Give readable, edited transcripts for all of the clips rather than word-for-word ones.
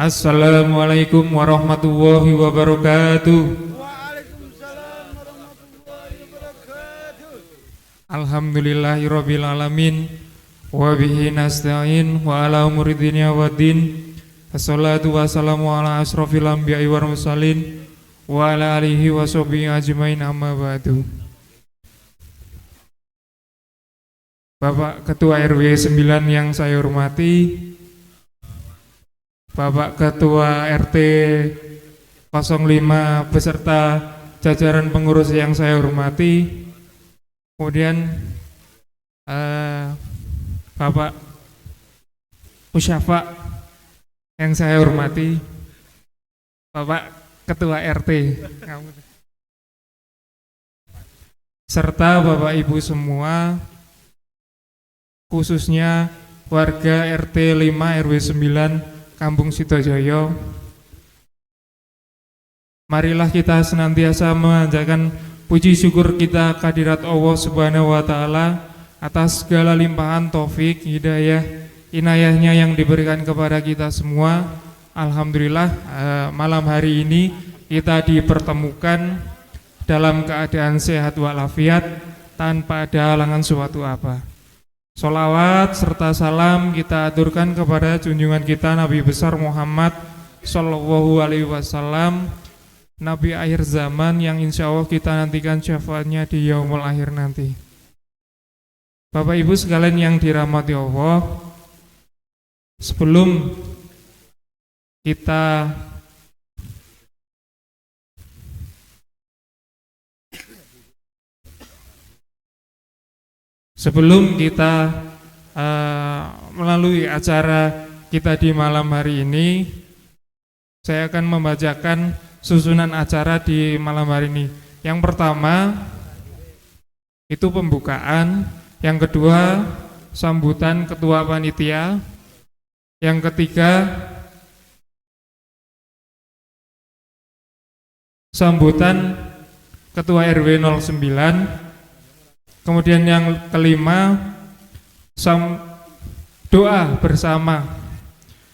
Assalamualaikum warahmatullahi wabarakatuh. Waalaikumsalam warahmatullahi wabarakatuh. Alhamdulillahirabbil alamin wa bihi nasta'in wa ala umuri dunya waddin. Wassalatu wassalamu ala asrofil anbiya'i wal mursalin wa ala alihi wa sahbihi ajmain, amma ba'du. Bapak Ketua RW 9 yang saya hormati, Bapak Ketua RT 05 beserta jajaran pengurus yang saya hormati, kemudian Bapak Musyafa yang saya hormati, Bapak Ketua RT, serta Bapak Ibu semua, khususnya warga RT 5 RW 9 Kampung Sidojoyo. Marilah kita senantiasa memanjatkan puji syukur kita kehadirat Allah Subhanahu wa Ta'ala atas segala limpahan taufik, hidayah, inayahnya yang diberikan kepada kita semua. Alhamdulillah, malam hari ini kita dipertemukan dalam keadaan sehat walafiat tanpa ada halangan suatu apa. Sholawat serta salam kita aturkan kepada junjungan kita Nabi besar Muhammad Sallallahu Alaihi Wasallam, Nabi akhir zaman yang insya Allah kita nantikan syafaatnya di yaumul akhir nanti. Bapak Ibu sekalian yang dirahmati Allah, sebelum kita melalui acara kita di malam hari ini, saya akan membacakan susunan acara di malam hari ini. Yang pertama itu pembukaan, yang kedua sambutan ketua panitia, yang ketiga sambutan ketua RW 09, kemudian yang kelima doa bersama.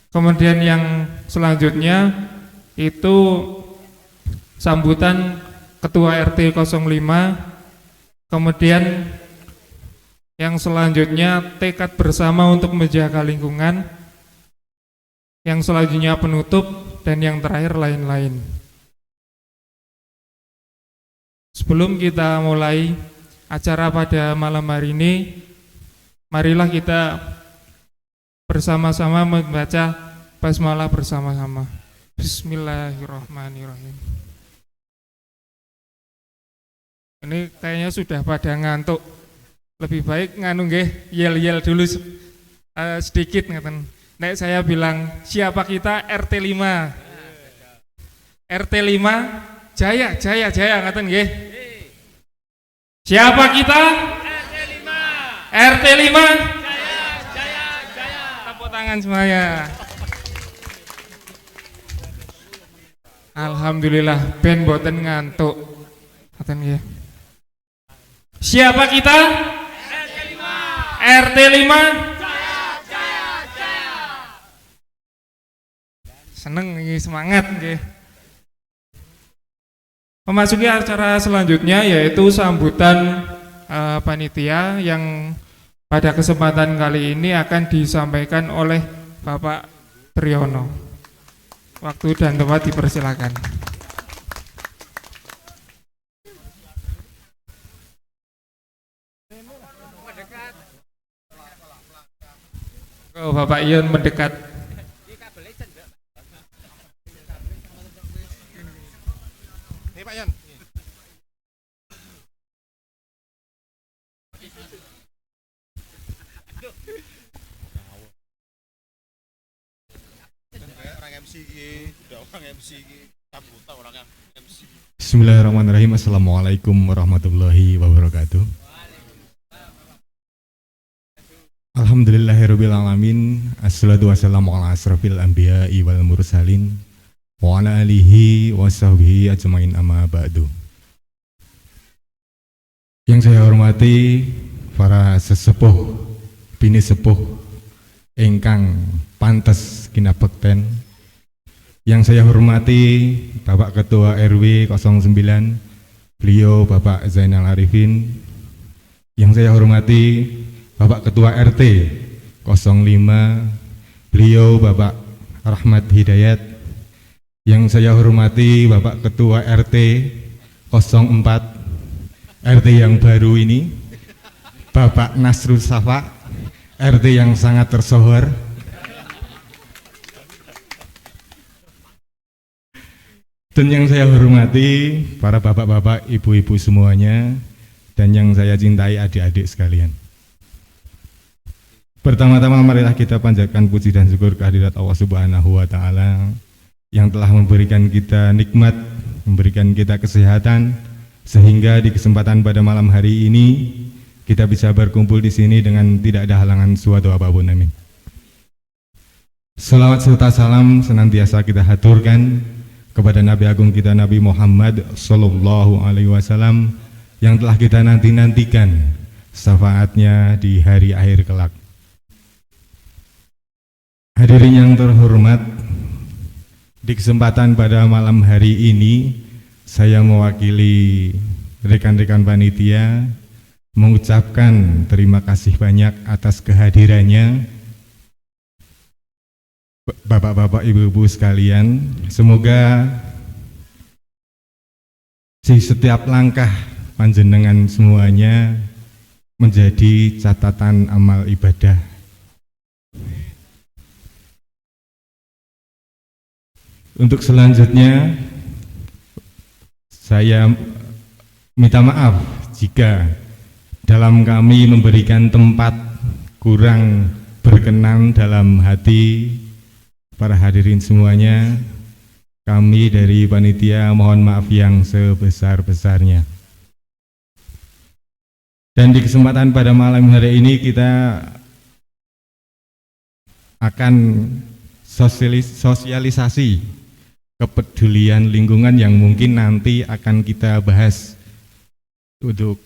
Kemudian yang selanjutnya itu sambutan ketua RT 05. Kemudian yang selanjutnya tekad bersama untuk menjaga lingkungan. Yang selanjutnya penutup, dan yang terakhir lain-lain. Sebelum kita mulai acara pada malam hari ini, marilah kita bersama-sama membaca basmalah bersama-sama. Bismillahirrahmanirrahim. Ini kayaknya sudah pada ngantuk. Lebih baik nganu nggih, yel-yel dulu sedikit ngaten. Nek saya bilang siapa kita RT 5. RT 5 jaya ngaten nggih. Siapa kita? RT 5. RT 5. Jaya. Tepuk tangan semuanya. Alhamdulillah ben boten ngantuk. Ngoten nggih. Siapa kita? RT 5. RT 5. Jaya. Seneng iki, semangat nggih. Memasuki acara selanjutnya yaitu sambutan panitia yang pada kesempatan kali ini akan disampaikan oleh Bapak Triyono. Waktu dan tempat dipersilakan. Oh, Bapak Ion mendekat. Pak Yan. Orang MC iki, udah orang MC iki, sambutan orang MC. Bismillahirrahmanirrahim. Assalamualaikum warahmatullahi wabarakatuh. Alhamdulillahirabbil alamin. Assalatu wassalamu ala asrofil anbiya'i wal mursalin wa ala alihi wa sahbihi ajmain, amma ba'du. Yang saya hormati para sesepuh, bini sepuh ingkang pantes kinabekten Yang saya hormati Bapak Ketua RW 09, beliau Bapak Zainal Arifin. Yang saya hormati Bapak Ketua RT 05, beliau Bapak Rahmat Hidayat. Yang saya hormati Bapak Ketua RT 04, RT yang baru ini, Bapak Nasrul Safa, RT yang sangat tersohor. Dan yang saya hormati para bapak-bapak, ibu-ibu semuanya, dan yang saya cintai adik-adik sekalian. Pertama-tama marilah kita panjatkan puji dan syukur kehadirat Allah Subhanahu wa Ta'ala yang telah memberikan kita nikmat, memberikan kita kesehatan, sehingga di kesempatan pada malam hari ini kita bisa berkumpul di sini dengan tidak ada halangan suatu apapun. Amin. Salawat serta salam senantiasa kita haturkan kepada Nabi Agung kita Nabi Muhammad Sallallahu Alaihi Wasallam yang telah kita nantikan syafaatnya di hari akhir kelak. Hadirin yang terhormat, di kesempatan pada malam hari ini saya mewakili rekan-rekan panitia mengucapkan terima kasih banyak atas kehadirannya Bapak-bapak, ibu-ibu sekalian. Semoga di setiap langkah panjenengan semuanya menjadi catatan amal ibadah. Untuk selanjutnya saya minta maaf jika dalam kami memberikan tempat kurang berkenan dalam hati para hadirin semuanya. Kami dari panitia mohon maaf yang sebesar-besarnya. Dan di kesempatan pada malam hari ini kita akan sosialisasi kepedulian lingkungan yang mungkin nanti akan kita bahas untuk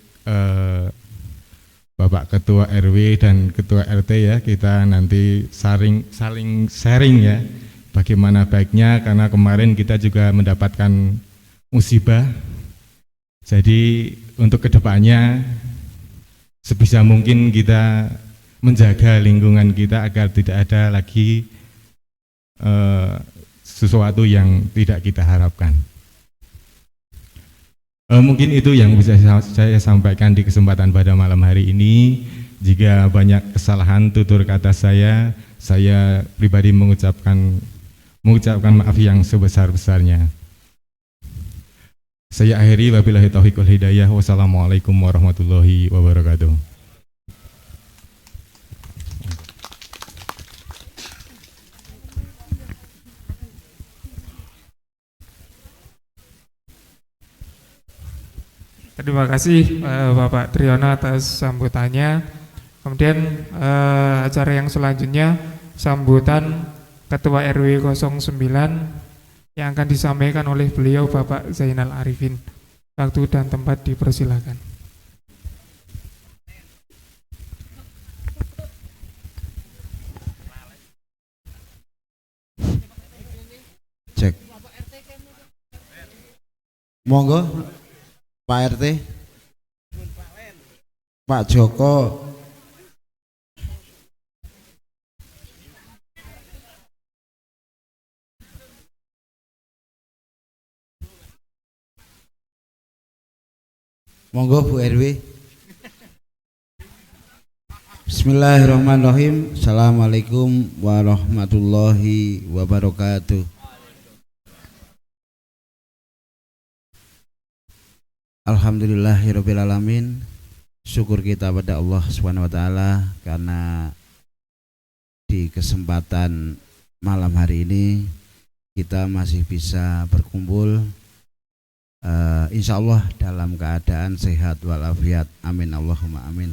Bapak Ketua RW dan Ketua RT ya, kita nanti saling sharing ya bagaimana baiknya, karena kemarin kita juga mendapatkan musibah. Jadi untuk kedepannya sebisa mungkin kita menjaga lingkungan kita agar tidak ada lagi sesuatu yang tidak kita harapkan. Mungkin itu yang bisa saya sampaikan di kesempatan pada malam hari ini. Jika banyak kesalahan tutur kata saya pribadi mengucapkan maaf yang sebesar-besarnya. Saya akhiri, wabillahi taufiq wal hidayah. Wassalamualaikum warahmatullahi wabarakatuh. Terima kasih Bapak Triyono atas sambutannya. Kemudian acara yang selanjutnya sambutan Ketua RW 09 yang akan disampaikan oleh beliau Bapak Zainal Arifin. Waktu dan tempat dipersilakan. Cek. Monggo Pak RT, Pak Joko. Monggo Bu RW. Bismillahirrahmanirrahim. Assalamualaikum warahmatullahi wabarakatuh. Alhamdulillahirrabbilalamin. Syukur kita pada Allah Subhanahu wa Ta'ala karena di kesempatan malam hari ini kita masih bisa berkumpul insya Allah dalam keadaan sehat walafiat. Amin Allahumma amin.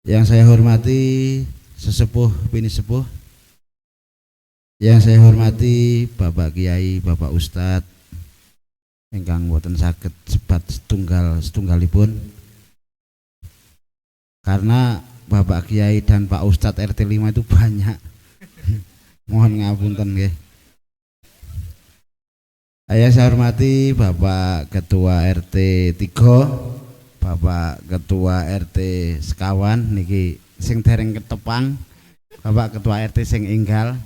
Yang saya hormati sesepuh bini sepuh, yang saya hormati Bapak Kiai, Bapak Ustadz ingkang boten saged sebat setunggalipun, karena Bapak Kiai dan Pak Ustadz RT 5 itu banyak Mohon ngapunten nggih. Saya hormati Bapak Ketua RT 3, Bapak Ketua RT sekawan niki sing dereng ketepang, Bapak Ketua RT sing enggal,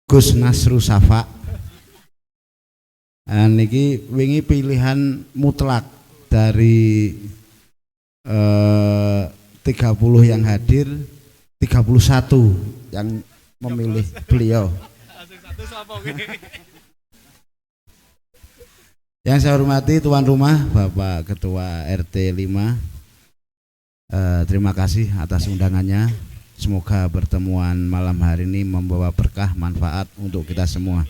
Gus Nasru Safa. Niki wingi pilihan mutlak dari 30 yang hadir, 31 yang memilih beliau. Yang saya hormati tuan rumah Bapak Ketua RT 5, terima kasih atas undangannya. Semoga pertemuan malam hari ini membawa berkah manfaat untuk kita semua.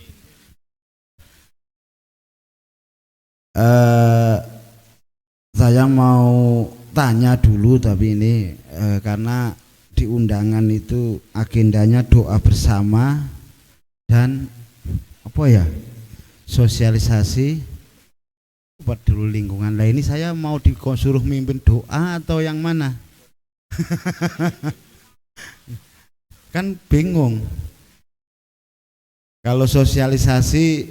Saya mau tanya dulu, tapi ini karena di undangan itu agendanya doa bersama dan apa ya, sosialisasi peduli lingkungan. Lah ini saya mau disuruh mimpin doa atau yang mana? Kan bingung. Kalau sosialisasi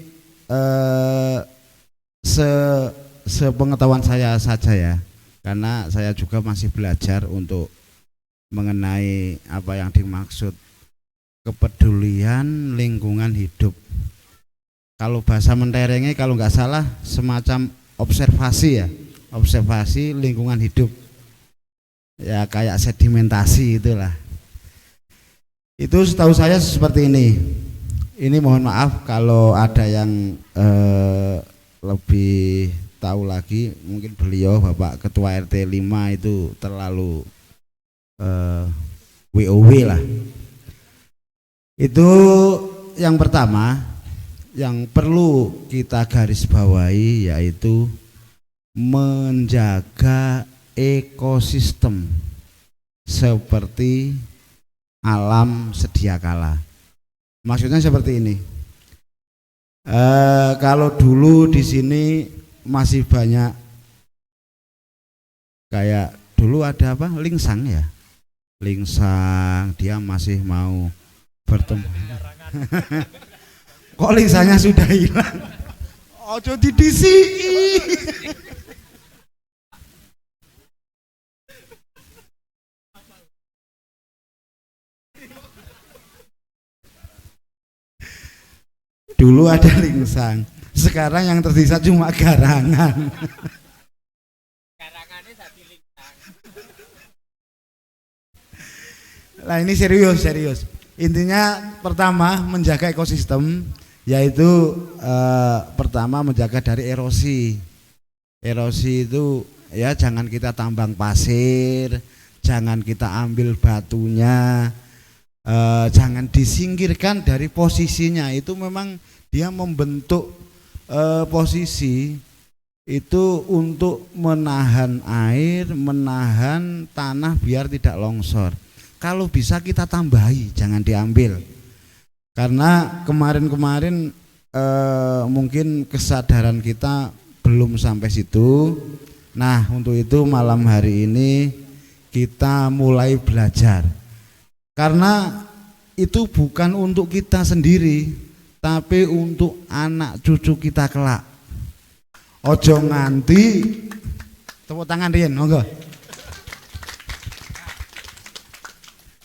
sepengetahuan saya saja ya, karena saya juga masih belajar untuk mengenai apa yang dimaksud kepedulian lingkungan hidup. Kalau bahasa menterengnya kalau nggak salah semacam observasi ya, observasi lingkungan hidup ya, kayak sedimentasi itulah. Itu setahu saya seperti ini mohon maaf kalau ada yang lebih tahu lagi, mungkin beliau Bapak Ketua RT 5 itu terlalu WOW lah. Itu yang pertama yang perlu kita garis bawahi, yaitu menjaga ekosistem seperti alam sedia kala. Maksudnya seperti ini. Kalau dulu di sini masih banyak, kayak dulu ada apa, lingsang ya, lingsang, dia masih mau bertemu. Kok lingsangnya sudah hilang? Ojo didisi. Dulu ada lingsang, sekarang yang tersisa cuma garangan. Garangannya tadi lingsang. Nah ini serius. Intinya pertama menjaga ekosistem, yaitu pertama menjaga dari erosi. Erosi itu ya jangan kita tambang pasir, jangan kita ambil batunya, jangan disingkirkan dari posisinya. Itu memang dia membentuk posisi itu untuk menahan air, menahan tanah biar tidak longsor. Kalau bisa kita tambahi, jangan diambil. Karena kemarin-kemarin mungkin kesadaran kita belum sampai situ. Nah, untuk itu malam hari ini kita mulai belajar. Karena itu bukan untuk kita sendiri, tapi untuk anak cucu kita kelak. Ojo nganti, tepuk tangan Rian, monggo.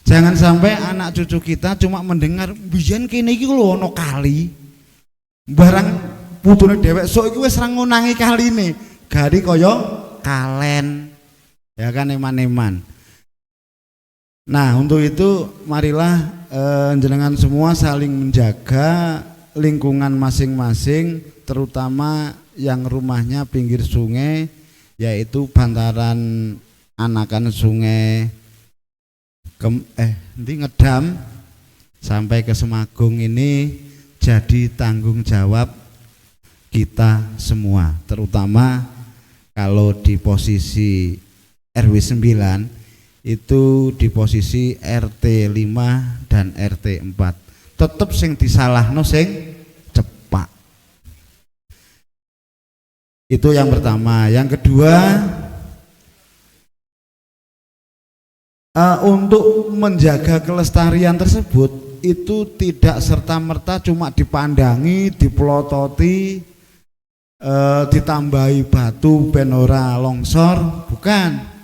Jangan sampai anak cucu kita cuma mendengar biyen kene iki lho ana kali. Barang putune dhewek sok iki wis ra ngunangi kaline. Gari kaya kalen. Ya kan, eman-eman. Nah, untuk itu marilah jenengan semua saling menjaga lingkungan masing-masing, terutama yang rumahnya pinggir sungai, yaitu bantaran anakan sungai Ngedam sampai ke Semagung ini jadi tanggung jawab kita semua, terutama kalau di posisi RW 9 itu di posisi RT 5 dan RT 4 tetep sing disalahno sing cepak. Itu yang pertama. Yang kedua, untuk menjaga kelestarian tersebut itu tidak serta-merta cuma dipandangi, dipelototi, ditambahi batu ben ora longsor, bukan.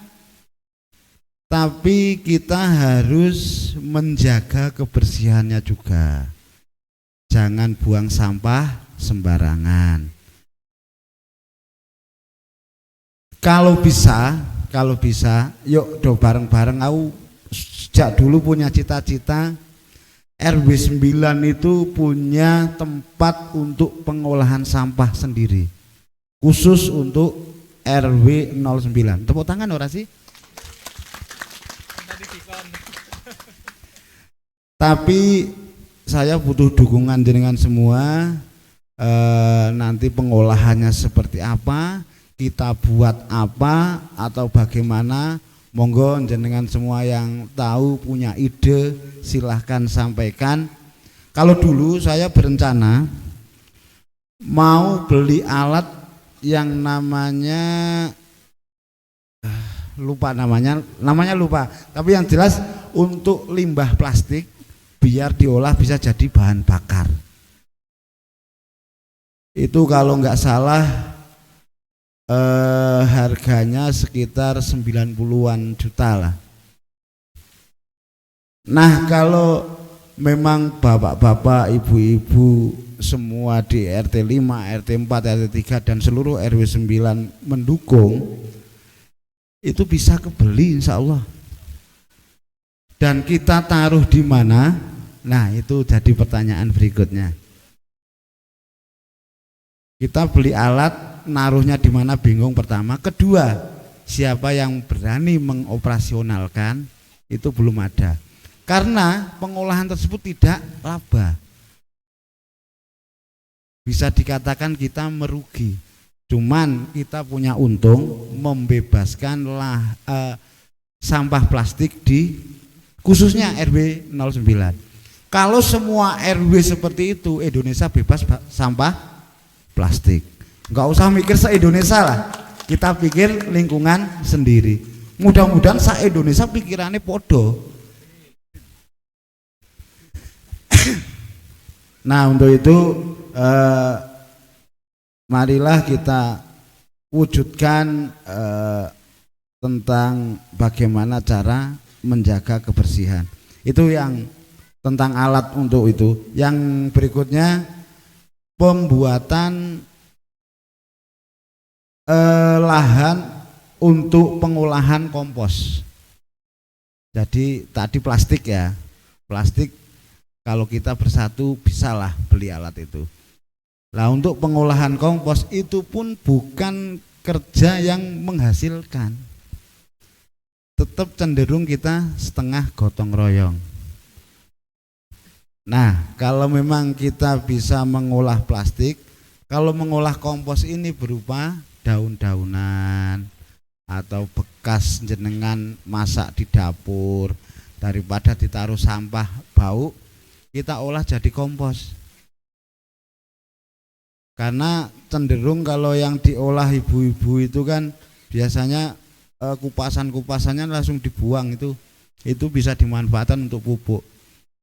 Tapi kita harus menjaga kebersihannya juga. Jangan buang sampah sembarangan. Kalau bisa, yuk do bareng-bareng. Aku sejak dulu punya cita-cita RW 9 itu punya tempat untuk pengolahan sampah sendiri, khusus untuk RW 09. Tepuk tangan ora sih? Tapi saya butuh dukungan jenengan semua. Nanti pengolahannya seperti apa, kita buat apa atau bagaimana, monggo jenengan semua yang tahu punya ide silahkan sampaikan. Kalau dulu saya berencana mau beli alat yang namanya lupa, tapi yang jelas untuk limbah plastik biar diolah bisa jadi bahan bakar. Itu kalau nggak salah harganya sekitar 90-an juta lah. Nah, kalau memang bapak-bapak, ibu-ibu semua di RT 5, RT 4, RT 3 dan seluruh RW 9 mendukung, itu bisa kebeli insya Allah. Dan kita taruh di mana? Nah, itu jadi pertanyaan berikutnya. Kita beli alat, naruhnya di mana bingung pertama. Kedua, siapa yang berani mengoperasionalkan, itu belum ada. Karena pengolahan tersebut tidak laba. Bisa dikatakan kita merugi. Cuman kita punya untung membebaskan sampah plastik di khususnya RW 09. Kalau semua RW seperti itu, Indonesia bebas sampah plastik. Enggak usah mikir se-Indonesia lah, kita pikir lingkungan sendiri. Mudah-mudahan se-Indonesia pikirannya podo. Nah, untuk itu marilah kita wujudkan tentang bagaimana cara menjaga kebersihan. Itu yang tentang alat untuk itu. Yang berikutnya pembuatan lahan untuk pengolahan kompos. Jadi tadi plastik ya, plastik kalau kita bersatu bisalah beli alat itu. Nah, untuk pengolahan kompos itu pun bukan kerja yang menghasilkan, tetap cenderung kita setengah gotong royong. Nah, kalau memang kita bisa mengolah plastik, kalau mengolah kompos ini berupa daun-daunan atau bekas jenengan masak di dapur, daripada ditaruh sampah bau, kita olah jadi kompos. Karena cenderung kalau yang diolah ibu-ibu itu kan biasanya kupasan-kupasannya langsung dibuang, itu bisa dimanfaatkan untuk pupuk.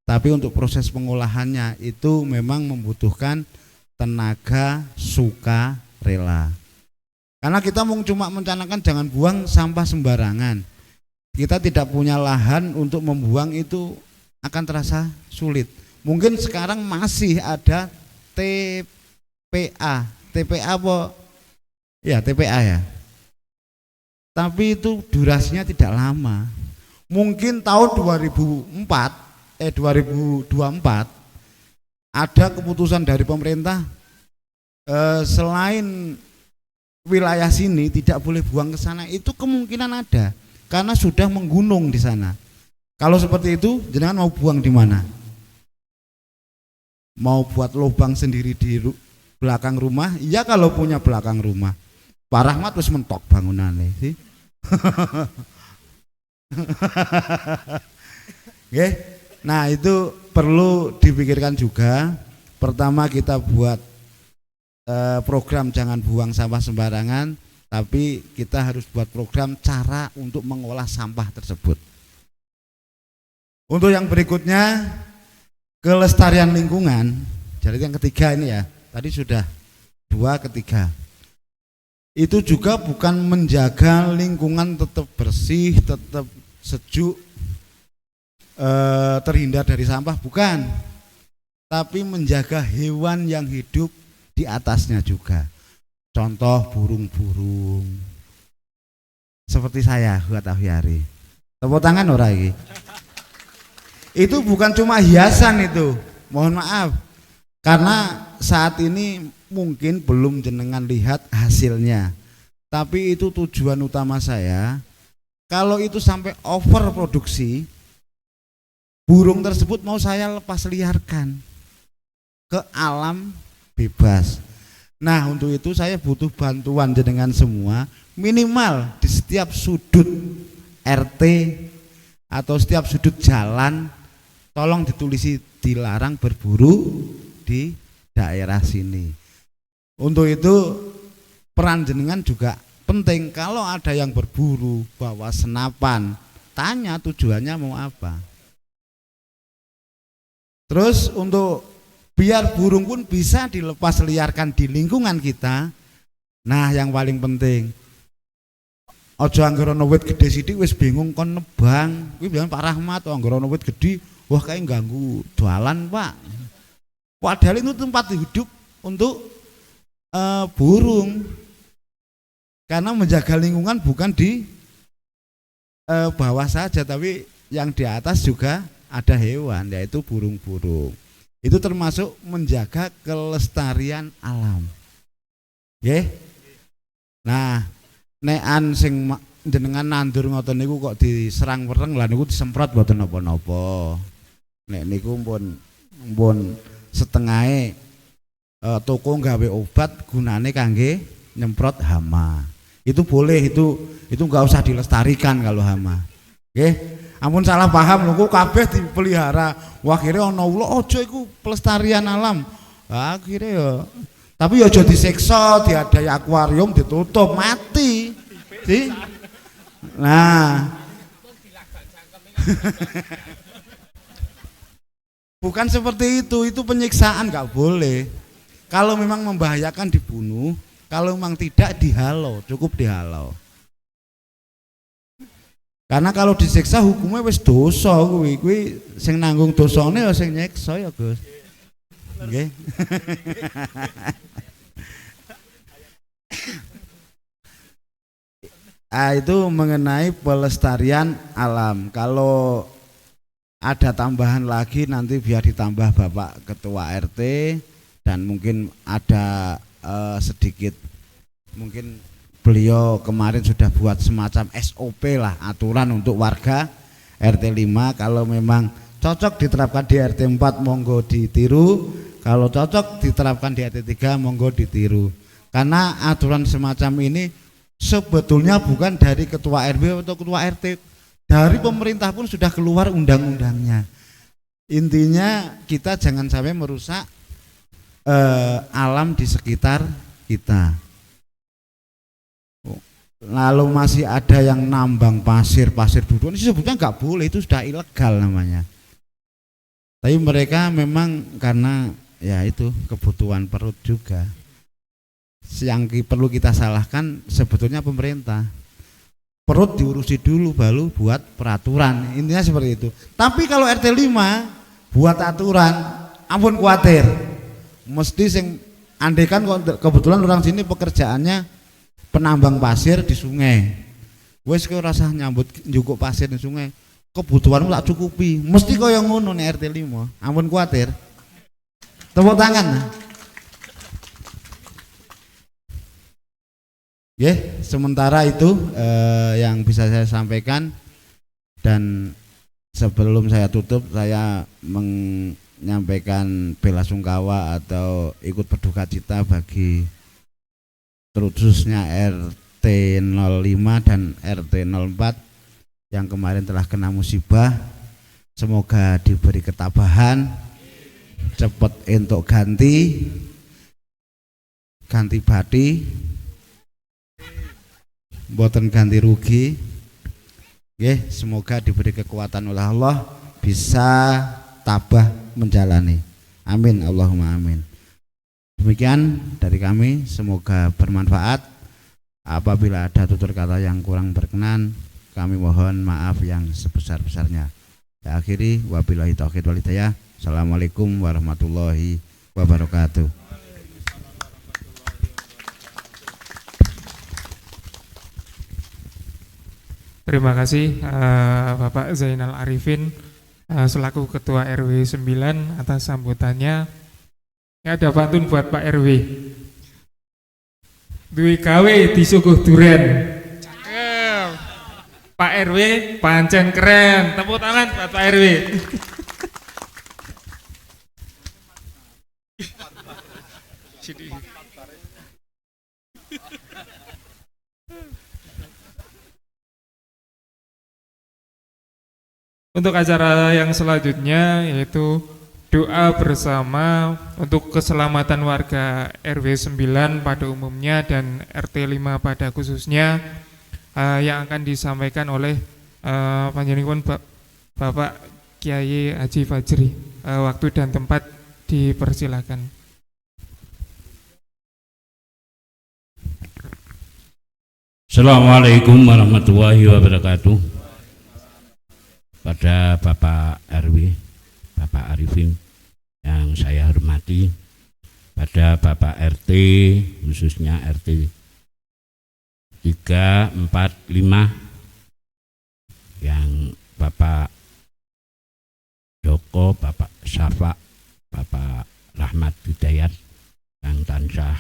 Tapi untuk proses pengolahannya itu memang membutuhkan tenaga sukarela. Karena kita cuma mencanangkan jangan buang sampah sembarangan. Kita tidak punya lahan untuk membuang, itu akan terasa sulit. Mungkin sekarang masih ada TPA apa? Ya, TPA ya. Tapi itu durasinya tidak lama. Mungkin tahun 2024 ada keputusan dari pemerintah selain wilayah sini tidak boleh buang ke sana. Itu kemungkinan ada karena sudah menggunung di sana. Kalau seperti itu, jenengan mau buang di mana? Mau buat lubang sendiri di belakang rumah? Iya, kalau punya belakang rumah. Pak Rahmat terus mentok bangunannya sih. Oke. Nah, itu perlu dipikirkan juga. Pertama, kita buat program jangan buang sampah sembarangan, tapi kita harus buat program cara untuk mengolah sampah tersebut. Untuk yang berikutnya, kelestarian lingkungan. Jadi yang ketiga ini ya, tadi sudah 2, ketiga. Itu juga bukan menjaga lingkungan tetap bersih, tetap sejuk, terhindar dari sampah, bukan. Tapi menjaga hewan yang hidup di atasnya juga. Contoh burung-burung. Seperti saya, buat Ahyari. Tepuk tangan ora iki. Itu bukan cuma hiasan itu, mohon maaf, karena saat ini mungkin belum jenengan lihat hasilnya, tapi itu tujuan utama saya. Kalau itu sampai overproduksi, burung tersebut mau saya lepas liarkan ke alam bebas. Nah, untuk itu saya butuh bantuan jenengan semua, minimal di setiap sudut RT atau setiap sudut jalan, tolong ditulisi dilarang berburu di daerah sini. Untuk itu peran jenengan juga penting. Kalau ada yang berburu bawa senapan, tanya tujuannya mau apa. Terus untuk biar burung pun bisa dilepas liarkan di lingkungan kita. Nah, yang paling penting, ojo anggere ana wit gedhe sithik wis bingung kon nebang. Kuwi bilang Pak Rahmat, anggere ana wit gedhe wah kayak ganggu jualan Pak. Padahal itu tempat hidup untuk burung. Karena menjaga lingkungan bukan di bawah saja, tapi yang di atas juga ada hewan, yaitu burung-burung. Itu termasuk menjaga kelestarian alam. Nggih. Nah, nekan sing jenengan nandur ngoten niku kok diserang wereng lah niku disemprot mboten napa-napa. Nek niku pun setengahe toko gawe obat gunane kangge nyemprot hama. Itu boleh, itu enggak usah dilestarikan kalau hama. Nggih. Ampun salah paham lho, kok kabeh dipelihara. Wah, akhire ana ula aja iku pelestarian alam. Akhire ya. Tapi ya aja disiksa, diadai akuarium ditutup mati. Sih. Nah. Bukan seperti itu penyiksaan, nggak boleh. Kalau memang membahayakan dibunuh, kalau memang tidak dihalau, cukup dihalau. Karena kalau disiksa hukumnya wis dosa kuwi sing nanggung dosane ya sing nyiksa ya, Gus. Nggih. Itu mengenai pelestarian alam. Kalau ada tambahan lagi nanti biar ditambah Bapak Ketua RT, dan mungkin ada sedikit, mungkin beliau kemarin sudah buat semacam SOP lah, aturan untuk warga RT 5. Kalau memang cocok diterapkan di RT 4 monggo ditiru, kalau cocok diterapkan di RT 3 monggo ditiru. Karena aturan semacam ini sebetulnya bukan dari ketua RW atau ketua RT, dari pemerintah pun sudah keluar undang-undangnya. Intinya kita jangan sampai merusak alam di sekitar kita. Lalu masih ada yang nambang pasir duduk, ini sebetulnya nggak boleh, itu sudah ilegal namanya. Tapi mereka memang karena ya itu kebutuhan perut juga. Yang perlu kita salahkan sebetulnya pemerintah. Perut diurusi dulu baru buat peraturan, intinya seperti itu. Tapi kalau RT 5 buat aturan, ampun khawatir. Mesti sing andekan kebetulan orang sini pekerjaannya penambang pasir di sungai, wes kau rasa nyambut njukuk pasir di sungai, kebutuhanmu tak cukupi, mesti kau yang ngono nih RT 5, ampun khawatir. Tepuk tangan. Sementara itu yang bisa saya sampaikan, dan sebelum saya tutup saya menyampaikan belasungkawa atau ikut berduka cita bagi khususnya RT 05 dan RT 04 yang kemarin telah kena musibah. Semoga diberi ketabahan, cepat entuk ganti bati, mboten ganti rugi. Semoga diberi kekuatan oleh Allah, bisa tabah menjalani. Amin, Allahumma amin. Demikian dari kami, semoga bermanfaat. Apabila ada tutur kata yang kurang berkenan, kami mohon maaf yang sebesar-besarnya. Saya akhiri, wabillahi taufiq wal hidayah. Assalamualaikum warahmatullahi wabarakatuh. Terima kasih Bapak Zainal Arifin selaku Ketua RW 9 atas sambutannya. Ya, ada pantun buat Pak RW. Duwe gawe disuguh duren. Cakep. Pak RW pancen keren. Tepuk tangan buat Pak RW. Untuk acara yang selanjutnya yaitu doa bersama untuk keselamatan warga RW 9 pada umumnya dan RT 5 pada khususnya, yang akan disampaikan oleh panjenengan Bapak Kiai Haji Fajri. Waktu dan tempat dipersilakan. Assalamualaikum warahmatullahi wabarakatuh. Pada Bapak RW, Bapak Arifin yang saya hormati, pada Bapak RT, khususnya RT 3, 4, 5, yang Bapak Joko, Bapak Syafa, Bapak Rahmat Hidayat, yang tansah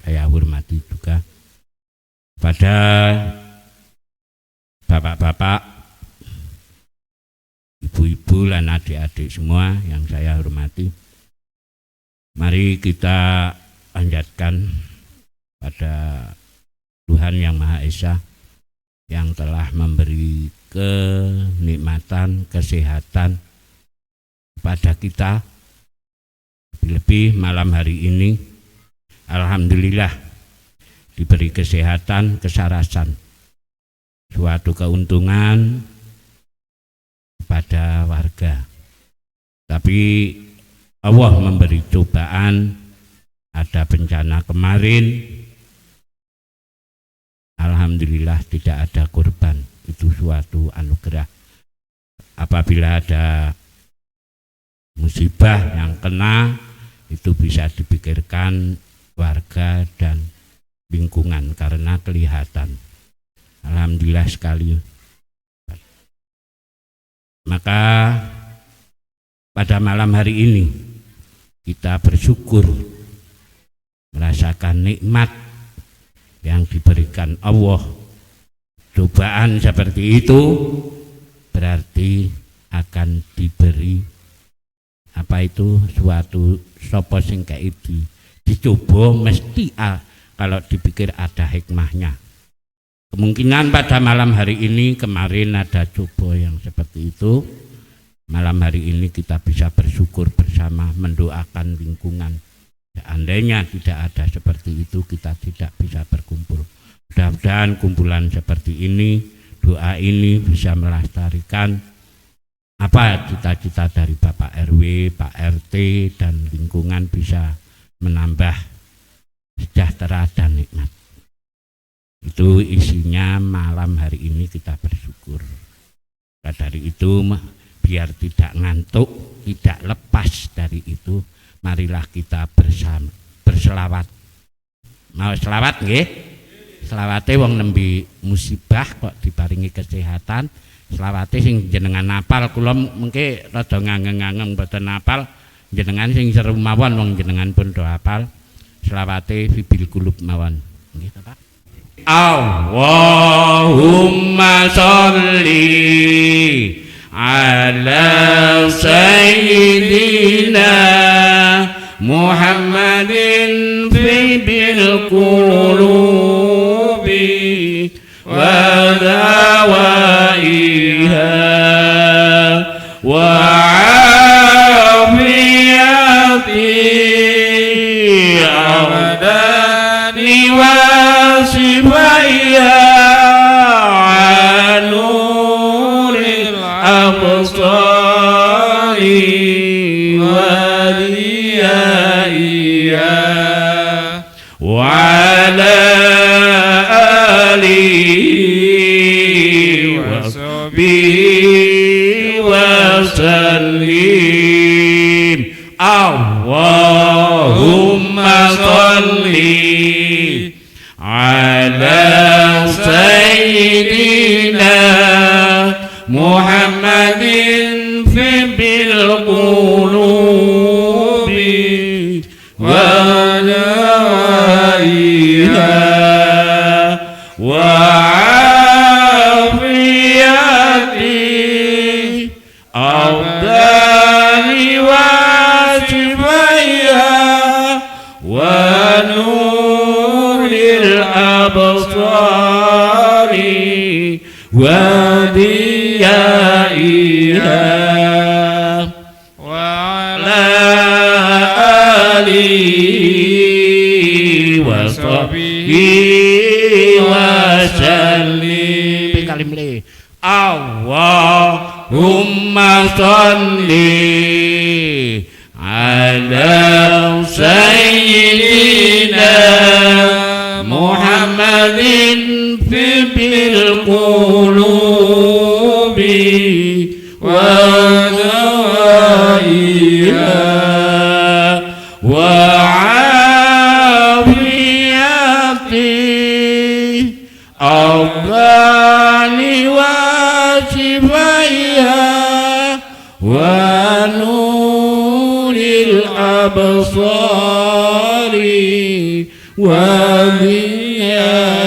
saya hormati juga, pada bapak-bapak, ibu-ibu dan adik-adik semua yang saya hormati, mari kita panjatkan pada Tuhan Yang Maha Esa yang telah memberi kenikmatan, kesehatan kepada kita. Lebih malam hari ini, alhamdulillah diberi kesehatan, kesarasan, suatu keuntungan pada warga. Tapi Allah memberi cobaan, ada bencana kemarin, alhamdulillah tidak ada korban. Itu suatu anugerah. Apabila ada musibah yang kena, itu bisa dipikirkan warga dan lingkungan karena kelihatan. Alhamdulillah sekali. Maka pada malam hari ini kita bersyukur merasakan nikmat yang diberikan Allah. Cobaan seperti itu berarti akan diberi suatu sapa sing kaidi dicoba mesti kalau dipikir ada hikmahnya. Kemungkinan pada malam hari ini, kemarin ada coba yang seperti itu. Malam hari ini kita bisa bersyukur bersama, mendoakan lingkungan. Seandainya tidak ada seperti itu, kita tidak bisa berkumpul. Mudah-mudahan kumpulan seperti ini, doa ini bisa melestarikan apa cita-cita dari Bapak RW, Pak RT, dan lingkungan bisa menambah sejahtera dan nikmat. Itu isinya malam hari ini kita bersyukur. Nah, dari itu biar tidak ngantuk, tidak lepas dari itu, marilah kita bersama berselawat. Mau selawat nggih? Selawate wong nembe musibah kok diparingi kesehatan. Selawate sing jenengan apal, kula mengke rada ngangeng-ngangeng mboten apal, jenengan sing seru mawon wong jenengan pun do apal. Selawate fibil kulub mawon. Nggih, Pak. Allahumma sholli ala sayyidina Muhammadin bil qulubi wa dawaiha wa afiyati abdani wa sifaya nuril absari وصحبه وسلم اللهم صل على سيدنا محمد في القلوب ودوائها وعافيته أبدان وشفيها ونور الأبصار وديائها وعلى آله وصحبه وسلم بكلم لي Allahumma salli ala sayyidina Muhammadin fil qulubi wa dawaiha wa afiyati Abdani wa shifaiha wa nuril absari wa diyaiha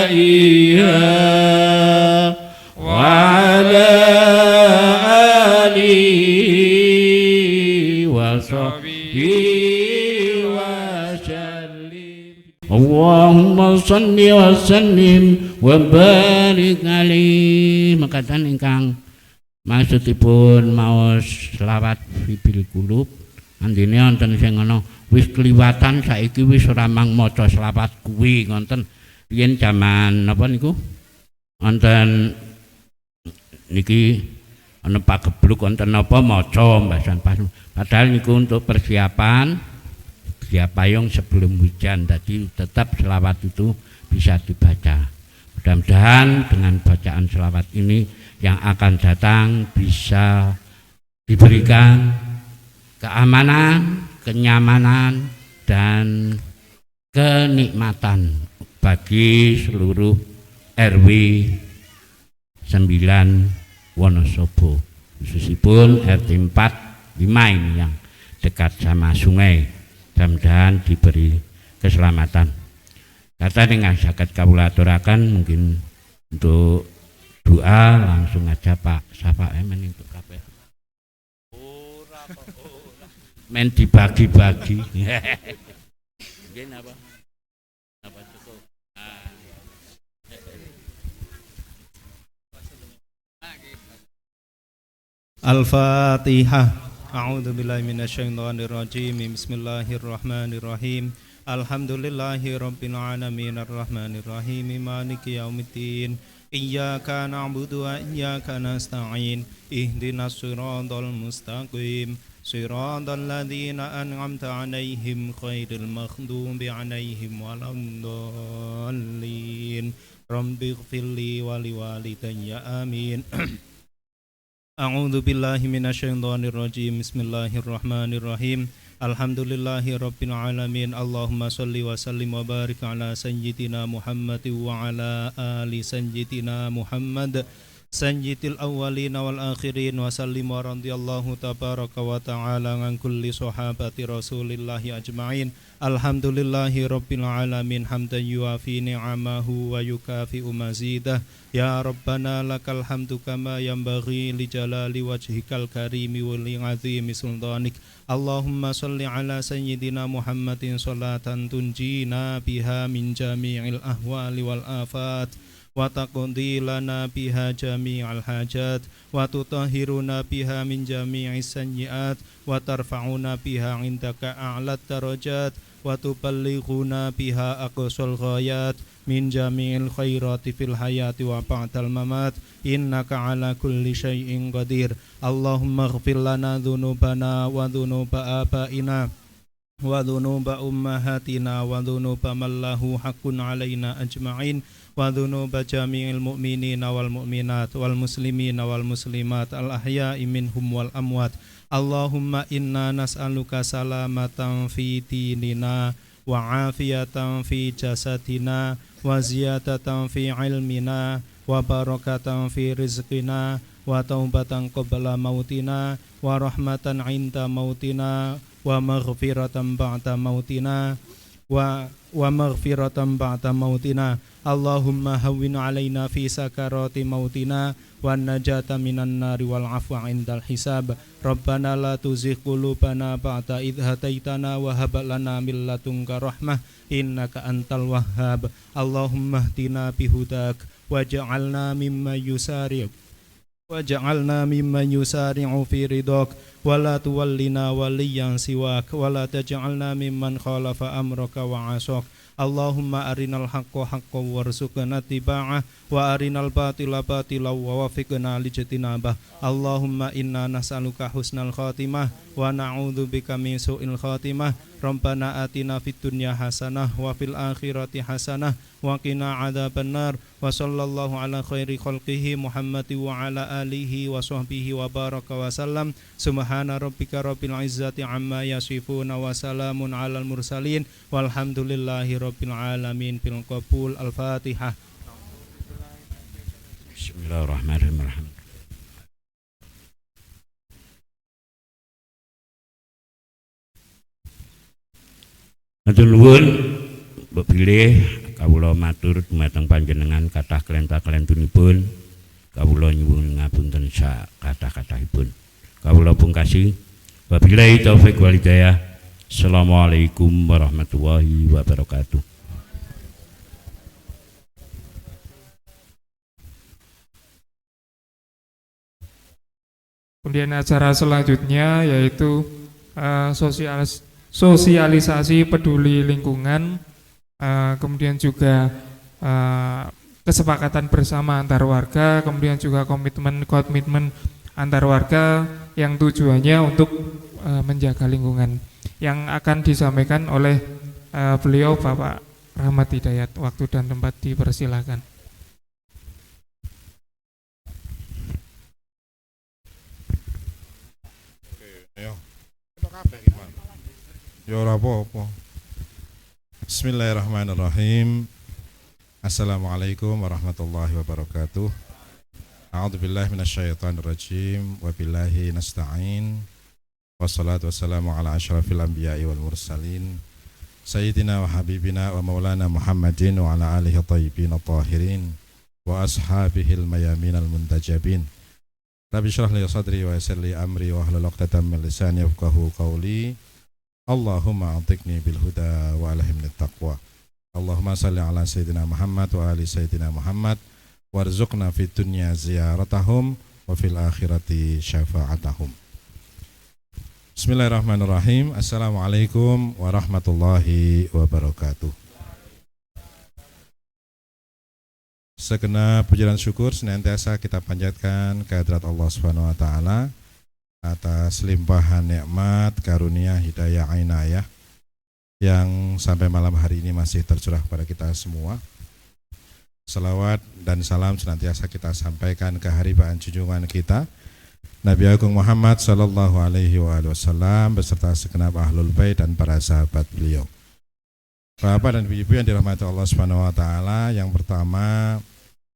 wa ala alihi wa sahbihi wa sallim. Allahumma salli wa sallim wa barik alaihi. Makatan ingkang maksudipun maos selawat fibil kulub andine wonten sing ana wis kliwatan saiki wis ora mang maca selawat kuwi ngoten yen jaman napa niku wonten niki ana pagebluk wonten napa maca mbasan pas padahal niku untuk persiapan payung sebelum hujan tadi tetap selawat itu bisa dibaca. Mudah-mudahan dengan bacaan selawat ini yang akan datang bisa diberikan keamanan, kenyamanan, dan kenikmatan bagi seluruh RW 9 Wonosobo, khususipun RT 4 5 ini yang dekat sama sungai. Mudah-mudahan diberi keselamatan. Kata dengan saged kawula aturaken mungkin untuk doa langsung aja Pak Safa men untuk kabeh. Ora kok ora. Men dibagi-bagi. Nggih napa? Napa cukup? Al-Fatihah. A'udzu billahi minasyaitonir rajim. Bismillahirrahmanirrahim. Alhamdulillahi rabbil alamin arrahmanir rahim maliki yaumiddin. Iyyaka na'budu wa iyyaka nasta'in. Ihdinas siratal mustaqim. Siratal ladzina an'amta 'alaihim ghairil maghdubi 'alaihim waladdallin. Rabbighfirli wa liwalidayya amin. A'udzu billahi minasyaitonir rajim. Bismillahirrahmanirrahim. Alhamdulillahi rabbil alamin. Allahumma shalli wa sallim wa barik ala sayyidina Muhammad wa ala ali sayyidina Muhammad sayyidil awwalin wal akhirin wa sallim wa radhiyallahu tabaraka wa ta'ala an kulli sahabati rasulillahi ajma'in. Alhamdulillahi rabbil alamin hamdan yuafi ni'amahu wa yukafi'u mazidah. Ya Rabbana lakal hamdu kama yanbaghi li jalali wajhikal karimi wa li 'azimi sultanik. Allahumma salli ala sayyidina Muhammadin salatan tunjina biha min jami'il ahwali wal afat wa taqdi lana biha jami'al hajat wa tutahhiruna biha min jami'is sayyi'at wa tarfa'una biha 'indaka a'lat darajat wa tuballighuna biha aqsal ghayat min jami'il khairati fil hayati wa ba'dal mamat innaka ala kulli syai'in qadir. Allahumma ighfir lana dhunubana wa dhunuba abaina wa dhunuba ummahatina wa dhunuba man lahu haqqun alaina ajma'in وذنوب جميع المؤمنين والمؤمنات والمسلمين والمسلمات الأحياء منهم والأموات. اللهم إنا نسألك سلامة في ديننا وعافية في جسدنا وزيادة في علمنا وبركة في رزقنا وتوبة قبل موتنا ورحمة عند موتنا ومغفرة بعد موتنا ومغفرة بعد موتنا. اللهم هون علينا في سكرات موتنا والنجاة من النار والعفو عند الحساب. ربنا لا تزغ قلوبنا بعد إذ هديتنا وهب لنا من لدنك رحمة إنك أنت الوهاب. اللهم اهدنا بهداك واجعلنا ممن يسارع في رضاك ولا تولنا وليا سواك ولا تجعلنا ممن خالف أمرك وعصاك. اللهم أرنا الحق حقا وارزقنا اتباعه وأرنا الباطل باطلا ووفقنا لاجتنابه. اللهم إنا نسألك حسن الخاتمة ونعوذ بك من سوء الخاتمة. ربنا آتنا في الدنيا حسنة وفي الآخرة حسنة وقنا عذاب النار. وصلى الله على خير خلقه محمد وعلى آله وصحبه وبارك وسلم. سبحان ربك رب العزة عما يصفون وسلام على المرسلين والحمد لله رب العالمين. بالقبول. الفاتحة. Bismillahirrahmanirrahim. Matur nuwun, mbok bilih kawula matur dumateng panjenengan kathah kelenta-kelentunipun. Kawula nyuwun ngapunten sak kathah-kathahipun. Kawula pungkasi wabillahi taufik wal hidayah. Assalamualaikum warahmatullahi wabarakatuh. Kemudian acara selanjutnya yaitu sosialisasi peduli lingkungan, kemudian juga kesepakatan bersama antar warga, kemudian juga komitmen antar warga yang tujuannya untuk menjaga lingkungan, yang akan disampaikan oleh beliau Bapak Rahmat Hidayat. Waktu dan tempat dipersilakan. Ya ora apa-apa. Bismillahirrahmanirrahim. Assalamualaikum warahmatullahi wabarakatuh. A'udzubillahi minasyaitonirrajim. Wabillahi nasta'in. Wassalatu wassalamu ala asyrafil anbiya'i wal mursalin. Sayyidina wa habibina wa maulana Muhammadin wa ala alihi thayyibin at-tahirin wa ashabihil mayaminal muntajabin. Rabbi syrah li sadri wa yassir li amri wa hlul 'uqdatam min lisani yafqahu qawli. Allahumma antiqni bil huda wa alhimni taqwa. Allahumma salli ala sayyidina Muhammad wa ali sayyidina Muhammad warzuqna fid dunya ziyaratahum wa fil akhirati syafa'atahum. Bismillahirrahmanirrahim. Assalamualaikum warahmatullahi wabarakatuh. Segenap puji dan syukur senantiasa kita panjatkan kehadirat Allah Subhanahu wa taala atas limpahan nikmat, karunia, hidayah, inayah yang sampai malam hari ini masih tercurah kepada kita semua. Salawat dan salam senantiasa kita sampaikan ke haribaan junjungan kita Nabi Agung Muhammad sallallahu alaihi wasallam beserta segenap ahlul bait dan para sahabat beliau. Bapak dan ibu yang dirahmati Allah Subhanahu wa taala, yang pertama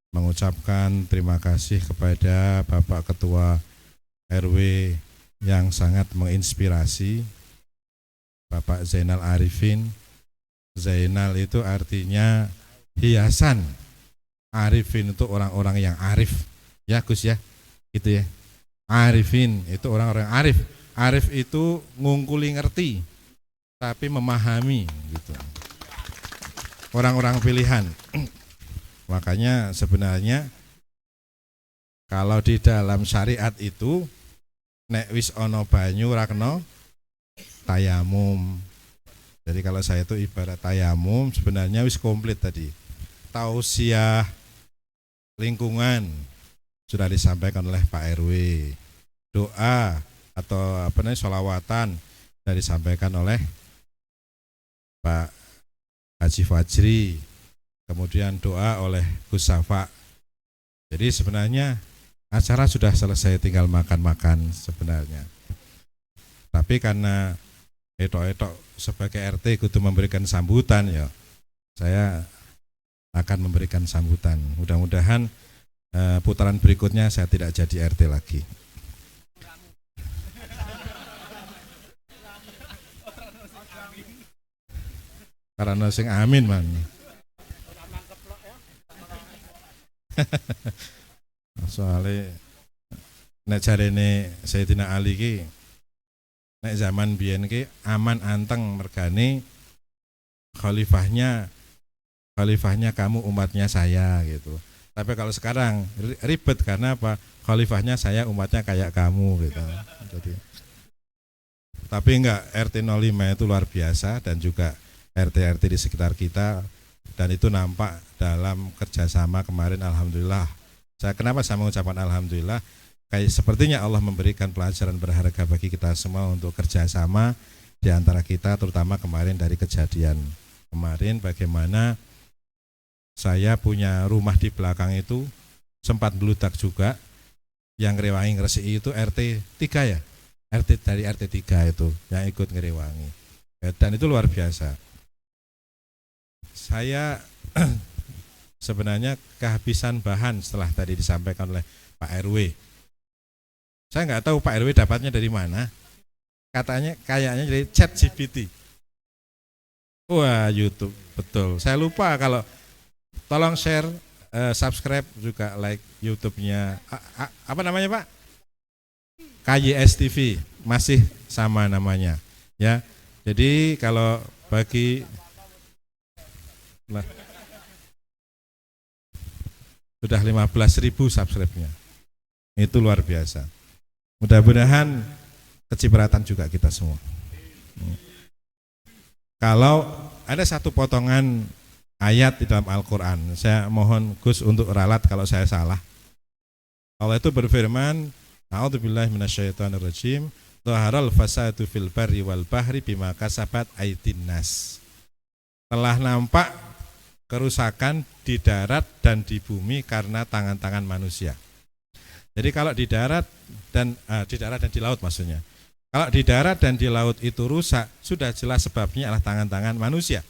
mengucapkan terima kasih kepada Bapak Ketua RW yang sangat menginspirasi, Bapak Zainal Arifin. Zainal itu artinya hiasan, Arifin itu orang-orang yang arif, ya Gus ya, gitu ya. Arifin itu orang-orang arif. Arif itu ngungkuli ngerti, tapi memahami gitu. Orang-orang pilihan. Makanya sebenarnya kalau di dalam syariat itu nek wis ono banyu ora kena tayamum. Jadi kalau saya itu ibarat tayamum, sebenarnya wis komplit tadi. Tausiah lingkungan sudah disampaikan oleh Pak RW. Doa atau sholawatan sudah disampaikan oleh Pak Haji Fajri. kemudian doa oleh Gus Safa. Jadi sebenarnya acara sudah selesai, tinggal makan-makan sebenarnya. Tapi karena etok-etok sebagai RT kudu memberikan sambutan, ya saya akan memberikan sambutan. Mudah-mudahan putaran berikutnya saya tidak jadi RT lagi. Karena sing amin man. Soalnya nek jarene Sayyidina Ali ki nek zaman biyen ki aman anteng mergane khalifahnya kamu, umatnya saya gitu. Tapi kalau sekarang ribet karena apa? Khalifahnya saya, umatnya kayak kamu gitu. Jadi, tapi enggak, RT 05 itu luar biasa, dan juga RT-RT di sekitar kita, dan itu nampak dalam kerjasama kemarin. Alhamdulillah. Kenapa saya mengucapkan alhamdulillah? Kayak sepertinya Allah memberikan pelajaran berharga bagi kita semua untuk kerjasama di antara kita, terutama kemarin dari kejadian kemarin, bagaimana saya punya rumah di belakang itu sempat beludak juga, yang ngerewangi ngresiki itu RT 3 ya, RT dari RT 3 itu yang ikut ngerewangi, dan itu luar biasa. Saya sebenarnya kehabisan bahan setelah tadi disampaikan oleh Pak RW. Saya nggak tahu Pak RW dapatnya dari mana, katanya kayaknya dari ChatGPT. Wah, YouTube, betul. Saya lupa, kalau tolong share, subscribe juga, like YouTube-nya. Apa namanya Pak? KYS TV, masih sama namanya. Ya, jadi kalau bagi sudah 15.000 subscribe-nya, itu luar biasa. Mudah-mudahan kecipratan juga kita semua. Kalau ada satu potongan ayat di dalam Al-Quran, saya mohon Gus untuk ralat kalau saya salah. Allah itu berfirman, A'udzubillahi minasyaitonirrajim, Dhaharal fasadu fil barri wal bahri bima kasabat aydin nas. Telah nampak kerusakan di darat dan di bumi karena tangan-tangan manusia. Jadi kalau di darat dan di laut maksudnya. Kalau di darat dan di laut itu rusak, sudah jelas sebabnya adalah tangan-tangan manusia.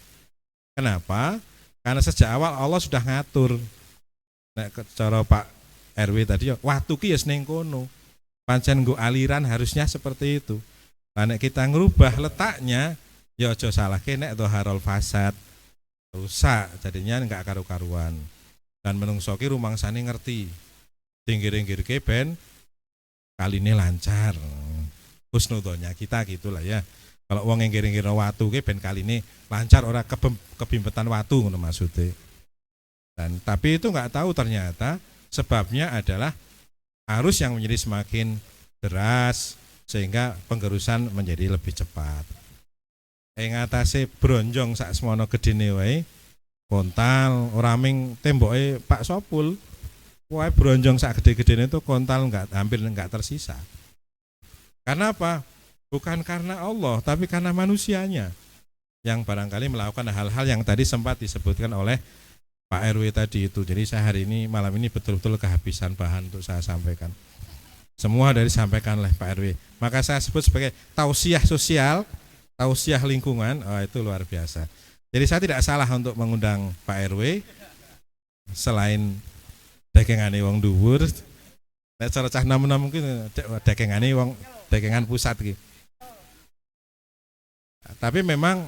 Kenapa? Karena sejak awal Allah sudah ngatur. Nek cara Pak RW tadi, waktu ki ya ning kono. Pancen nggo aliran harusnya seperti itu. Nah, nek kita ngerubah letaknya, ya aja salahke nek dhaharul fasad. Rusak, jadinya enggak karu-karuan. Dan menungso ki rumangsane ngerti. Tinggir-tinggirke ben kaline lancar. Husnudzonnya kita gitulah ya. Kalau wong ngiring-ngiring watu ki ben kaline lancar, ora kebimpetan watu ngono maksudnya. Dan tapi itu enggak tahu ternyata sebabnya adalah arus yang menjadi semakin deras sehingga penggerusan menjadi lebih cepat. Ing atase bronjong sak semono gedene wae, kontal ora ming temboke Pak Sopul. Wae bronjong sak gede-gedene itu kontal hampir enggak tersisa. Karena apa? Bukan karena Allah, tapi karena manusianya yang barangkali melakukan hal-hal yang tadi sempat disebutkan oleh Pak RW tadi itu. Jadi saya hari ini, malam ini betul-betul kehabisan bahan untuk saya sampaikan. Semua dari disampaikan oleh Pak RW. Maka saya sebut sebagai tausiah sosial, tausiah lingkungan. Oh, itu luar biasa. Jadi saya tidak salah untuk mengundang Pak RW selain dekengane wong dhuwur. Nek cara cah nom-nom mungkin dekengane wong dekengan pusat gitu. Tapi memang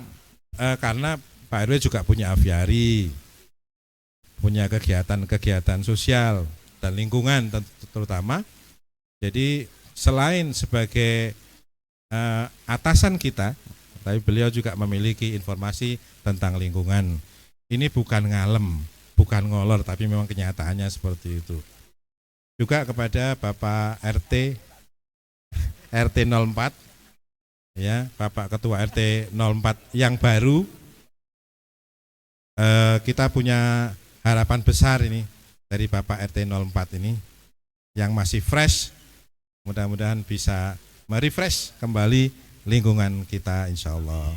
karena Pak RW juga punya aviari, punya kegiatan-kegiatan sosial dan lingkungan terutama. Jadi selain sebagai atasan kita, tapi beliau juga memiliki informasi tentang lingkungan. Ini bukan ngalem, bukan ngolor, tapi memang kenyataannya seperti itu. Juga kepada Bapak RT 04, ya, Bapak Ketua RT 04 yang baru, kita punya harapan besar ini dari Bapak RT 04 ini yang masih fresh, mudah-mudahan bisa merefresh kembali lingkungan kita insya Allah.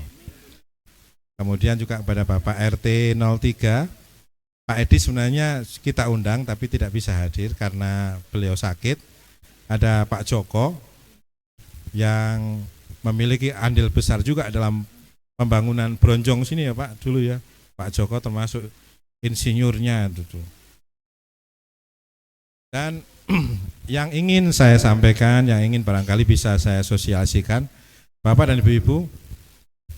Kemudian juga kepada Bapak RT 03 Pak Edi sebenarnya kita undang tapi tidak bisa hadir karena beliau sakit. Ada Pak Joko yang memiliki andil besar juga dalam pembangunan Bronjong sini ya Pak dulu ya. Pak Joko termasuk insinyurnya itu. Dan yang ingin saya sampaikan, yang ingin barangkali bisa saya sosialisasikan, Bapak dan Ibu-ibu,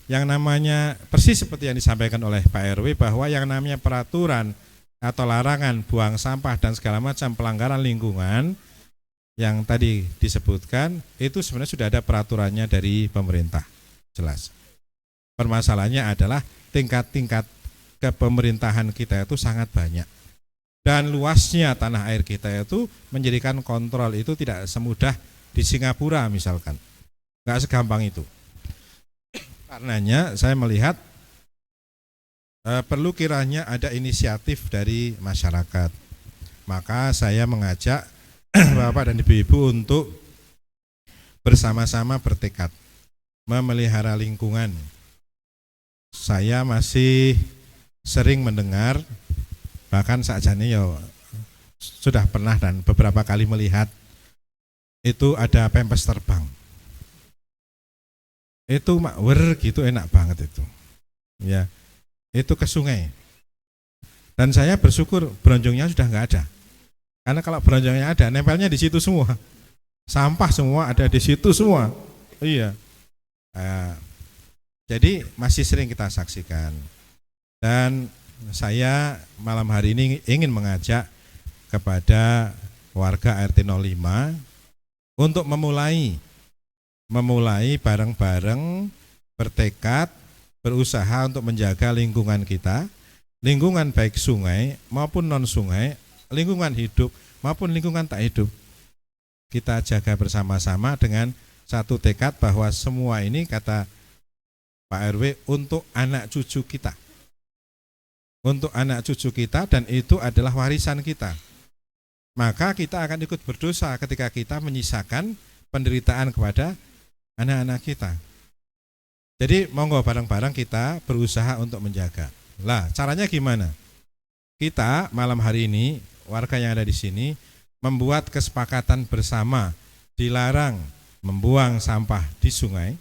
yang namanya persis seperti yang disampaikan oleh Pak RW bahwa yang namanya peraturan atau larangan buang sampah dan segala macam pelanggaran lingkungan yang tadi disebutkan itu sebenarnya sudah ada peraturannya dari pemerintah, jelas. Permasalahannya adalah tingkat-tingkat kepemerintahan kita itu sangat banyak. Dan luasnya tanah air kita itu menjadikan kontrol itu tidak semudah di Singapura misalkan. Nggak segampang itu. Karenanya saya melihat perlu kiranya ada inisiatif dari masyarakat. Maka saya mengajak Bapak dan Ibu-ibu untuk bersama-sama bertekad memelihara lingkungan. Saya masih sering mendengar, bahkan sakjane ya sudah pernah dan beberapa kali melihat itu ada pempes terbang. Itu makwer gitu enak banget itu. Ya, itu ke sungai. Dan saya bersyukur bronjongnya sudah nggak ada. Karena kalau bronjongnya ada, nempelnya di situ semua. Sampah semua ada di situ semua. Iya. Jadi masih sering kita saksikan. Dan saya malam hari ini ingin mengajak kepada warga RT 05 untuk memulai bareng-bareng bertekad, berusaha untuk menjaga lingkungan kita, lingkungan baik sungai maupun non sungai, lingkungan hidup maupun lingkungan tak hidup. Kita jaga bersama-sama dengan satu tekad bahwa semua ini kata Pak RW untuk anak cucu kita. Untuk anak cucu kita dan itu adalah warisan kita. Maka kita akan ikut berdosa ketika kita menyisakan penderitaan kepada anak-anak kita. Jadi monggo bareng-bareng kita berusaha untuk menjaga. Lah, caranya gimana? Kita malam hari ini warga yang ada di sini membuat kesepakatan bersama dilarang membuang sampah di sungai.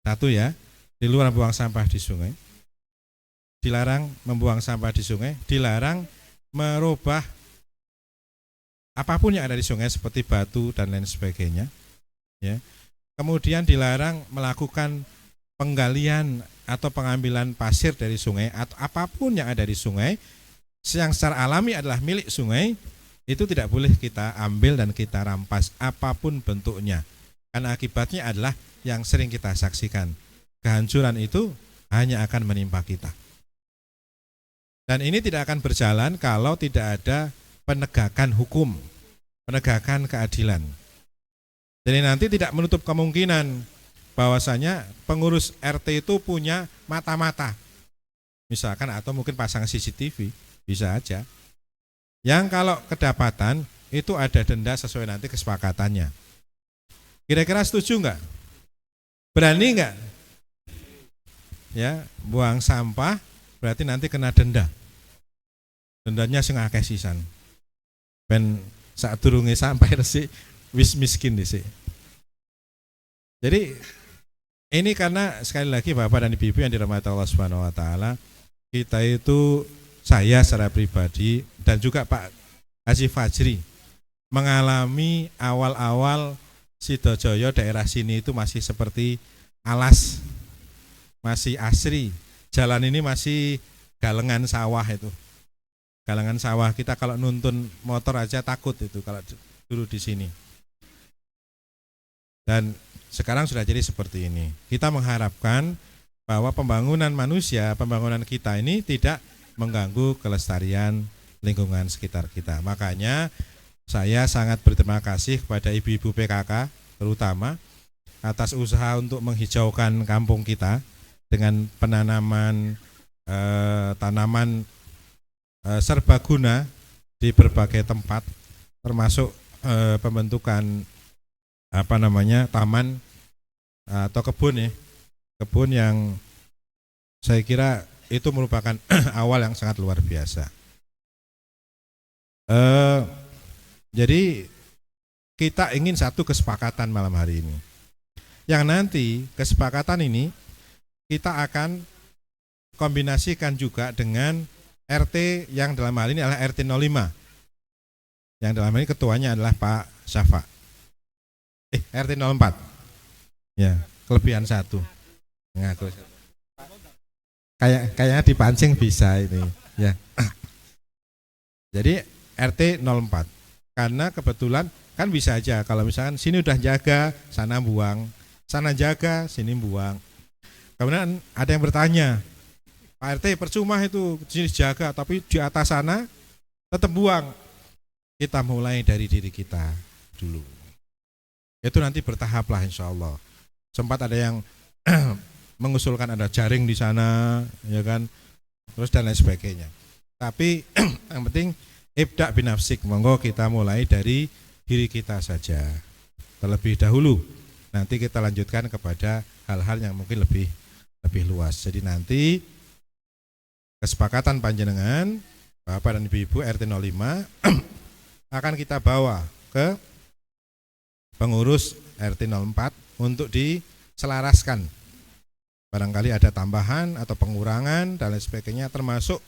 Satu ya, di luar buang sampah di sungai. Dilarang membuang sampah di sungai, dilarang merubah apapun yang ada di sungai seperti batu dan lain sebagainya. Ya. Kemudian dilarang melakukan penggalian atau pengambilan pasir dari sungai atau apapun yang ada di sungai yang secara alami adalah milik sungai, itu tidak boleh kita ambil dan kita rampas apapun bentuknya. Karena akibatnya adalah yang sering kita saksikan. Kehancuran itu hanya akan menimpa kita. Dan ini tidak akan berjalan kalau tidak ada penegakan hukum, penegakan keadilan. Jadi nanti tidak menutup kemungkinan bahwasanya pengurus RT itu punya mata-mata. Misalkan atau mungkin pasang CCTV, bisa aja. Yang kalau kedapatan itu ada denda sesuai nanti kesepakatannya. Kira-kira setuju enggak? Berani enggak? Ya, buang sampah berarti nanti kena denda. Dendanya sing akeh sisan. Ben saat durunge sampai resik wis miskin dhisik. Jadi ini karena sekali lagi Bapak dan Ibu yang dirahmati Allah Subhanahu wa taala, kita itu saya secara pribadi dan juga Pak Haji Fajri mengalami awal-awal Sidojoyo daerah sini itu masih seperti alas, masih asri. Jalan ini masih galengan sawah itu. Galengan sawah, kita kalau nuntun motor aja takut itu kalau dulu di sini. Dan sekarang sudah jadi seperti ini. Kita mengharapkan bahwa pembangunan manusia, pembangunan kita ini tidak mengganggu kelestarian lingkungan sekitar kita. Makanya saya sangat berterima kasih kepada ibu-ibu PKK terutama atas usaha untuk menghijaukan kampung kita dengan penanaman tanaman serbaguna di berbagai tempat, termasuk pembentukan taman atau kebun ya, kebun yang saya kira itu merupakan awal yang sangat luar biasa. Jadi kita ingin satu kesepakatan malam hari ini. Yang nanti kesepakatan ini kita akan kombinasikan juga dengan RT yang dalam hal ini adalah RT 05. Yang dalam hal ini ketuanya adalah Pak Syafa. RT 04. Ya, kelebihan satu. Ngaku. Kayaknya dipancing bisa ini, ya. Jadi RT 04. Karena kebetulan kan bisa aja kalau misalkan sini udah jaga, sana buang, sana jaga, sini buang. Kemudian ada yang bertanya, Pak RT percuma itu sini jaga tapi di atas sana tetap buang. Kita mulai dari diri kita dulu. Itu nanti bertahap lah insya Allah. Sempat ada yang mengusulkan ada jaring di sana, ya kan, terus dan lain sebagainya. Tapi yang penting ibda binafsik, monggo kita mulai dari diri kita saja terlebih dahulu. Nanti kita lanjutkan kepada hal-hal yang mungkin lebih luas. Jadi nanti kesepakatan panjenengan Bapak dan Ibu-ibu RT 05 akan kita bawa ke pengurus RT 04 untuk diselaraskan. Barangkali ada tambahan atau pengurangan dan lain sebagainya, termasuk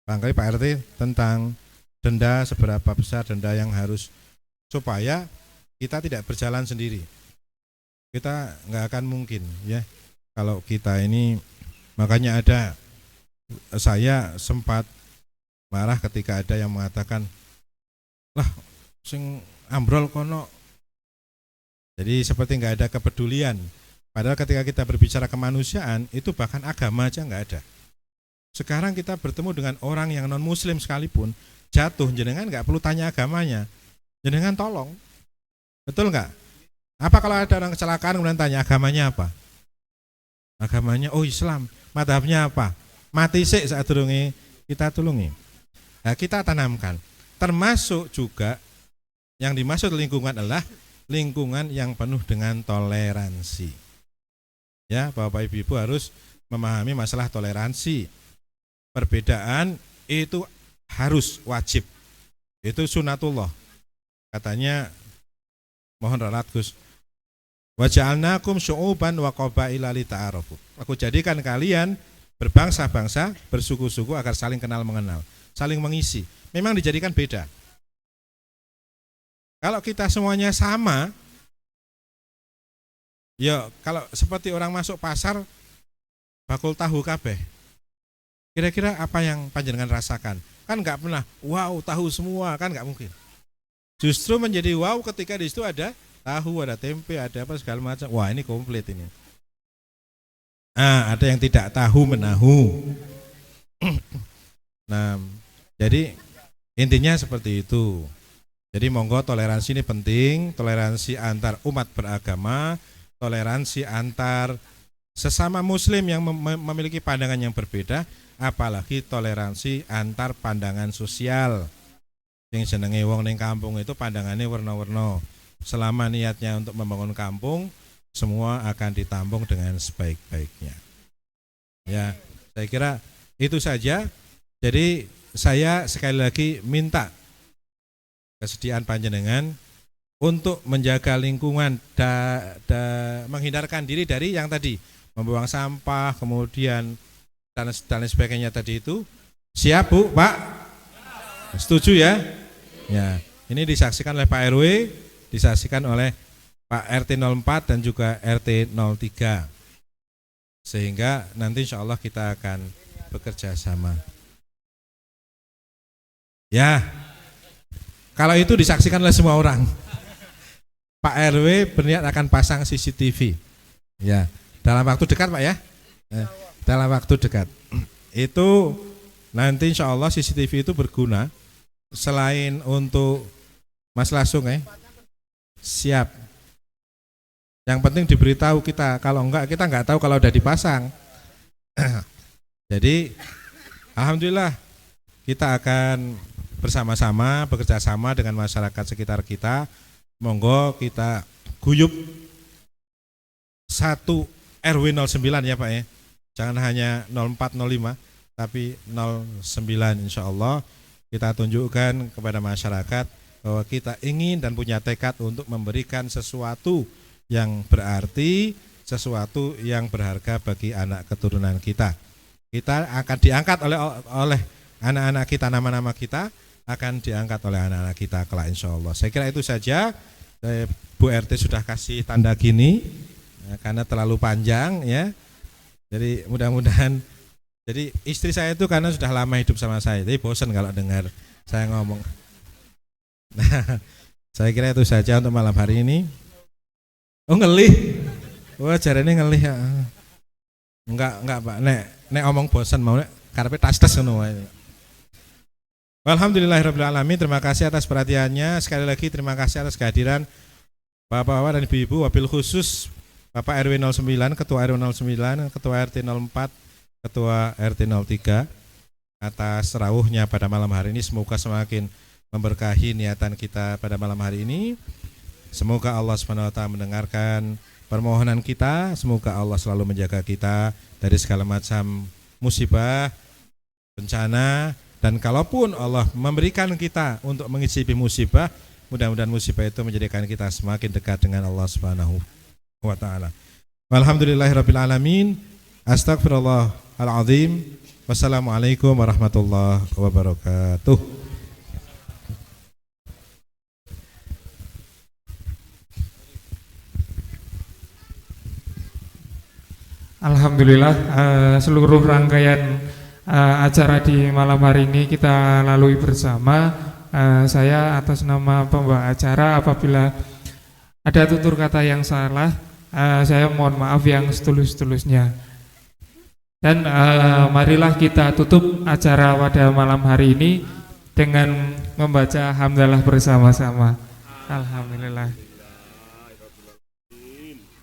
barangkali Pak RT tentang denda, seberapa besar denda yang harus, supaya kita tidak berjalan sendiri. Kita nggak akan mungkin ya kalau kita ini, makanya saya sempat marah ketika ada yang mengatakan, lah sing ambrol kono. Jadi seperti nggak ada kepedulian. Padahal ketika kita berbicara kemanusiaan, itu bahkan agama aja nggak ada. Sekarang kita bertemu dengan orang yang non muslim sekalipun, jatuh, jenengan nggak perlu tanya agamanya, jenengan tolong. Betul nggak? Apa kalau ada orang kecelakaan kemudian tanya agamanya apa? Agamanya oh Islam. Madhabnya apa? Mati sik saat durunge kita tulungi. Nah, kita tanamkan. Termasuk juga yang dimaksud lingkungan adalah lingkungan yang penuh dengan toleransi. Ya, Bapak Ibu harus memahami masalah toleransi. Perbedaan itu harus wajib. Itu sunatullah. Katanya, mohon ralat Gus, wa ja'alnakum syu'uban wa qabaila lita'arafu. Aku jadikan kalian berbangsa-bangsa, bersuku-suku agar saling kenal mengenal, saling mengisi. Memang dijadikan beda. Kalau kita semuanya sama, ya kalau seperti orang masuk pasar bakul tahu kabeh. Kira-kira apa yang panjenengan rasakan? Kan nggak pernah wow tahu semua, kan nggak mungkin. Justru menjadi wow ketika di situ ada tahu, ada tempe, ada apa segala macam. Wah, ini komplit ini. Ada yang tidak tahu menahu. Nah, jadi intinya seperti itu. Jadi monggo toleransi ini penting, toleransi antar umat beragama, toleransi antar sesama muslim yang memiliki pandangan yang berbeda, apalagi toleransi antar pandangan sosial. Yang jenenge wong ning kampung itu pandangannya warna-warna. Selama niatnya untuk membangun kampung, semua akan ditampung dengan sebaik-baiknya. Ya, saya kira itu saja. Jadi saya sekali lagi minta kesediaan panjenengan untuk menjaga lingkungan dan menghindarkan diri dari yang tadi membuang sampah, kemudian dan sebagainya tadi itu. Siap Bu, Pak? Setuju ya? Ya, ini disaksikan oleh Pak RW, disaksikan oleh Pak RT 04 dan juga RT 03. Sehingga nanti insya Allah kita akan bekerja sama. Ya, kalau itu disaksikan oleh semua orang. Pak RW berniat akan pasang CCTV. Ya, dalam waktu dekat Pak ya. Dalam waktu dekat. Itu nanti insya Allah CCTV itu berguna selain untuk masalah sungai. Siap. Yang penting diberitahu kita. Kalau enggak kita enggak tahu kalau udah dipasang. Jadi alhamdulillah kita akan bersama-sama bekerja sama dengan masyarakat sekitar kita. Monggo kita guyup satu RW 09 ya Pak ya. Jangan hanya 0405 tapi 09 insya Allah kita tunjukkan kepada masyarakat bahwa kita ingin dan punya tekad untuk memberikan sesuatu yang berarti, sesuatu yang berharga bagi anak keturunan kita. Kita akan diangkat oleh anak-anak kita, nama-nama kita akan diangkat oleh anak-anak kita kelak insya Allah. Saya kira itu saja. Bu RT sudah kasih tanda gini ya, karena terlalu panjang ya. Jadi mudah-mudahan. Jadi istri saya itu karena sudah lama hidup sama saya, jadi bosan kalau dengar saya ngomong. Nah, saya kira itu saja untuk malam hari ini. Oh ngelih, wah jarene ngelih ya. Enggak Pak, nek omong bosan mau nek karepe tas-tas ngono wae. Alhamdulillahirrabbilalamin, terima kasih atas perhatiannya. Sekali lagi terima kasih atas kehadiran Bapak-bapak dan Ibu-ibu, wabil khusus Bapak RW 09, Ketua RW 09, Ketua RT 04, Ketua RT 03 atas rawuhnya pada malam hari ini. Semoga semakin memberkahi niatan kita pada malam hari ini. Semoga Allah SWT mendengarkan permohonan kita. Semoga Allah selalu menjaga kita dari segala macam musibah, bencana. Dan kalaupun Allah memberikan kita untuk mengicipi musibah, mudah-mudahan musibah itu menjadikan kita semakin dekat dengan Allah Subhanahu wa ta'ala. Walhamdulillahirabbil alamin. Astagfirullahaladzim. Wassalamualaikum warahmatullahi wabarakatuh. Alhamdulillah, seluruh rangkaian acara di malam hari ini kita lalui bersama. Saya atas nama pembawa acara, apabila ada tutur kata yang salah, saya mohon maaf yang setulus-tulusnya. Dan marilah kita tutup acara pada malam hari ini dengan membaca hamdalah bersama-sama. Alhamdulillah.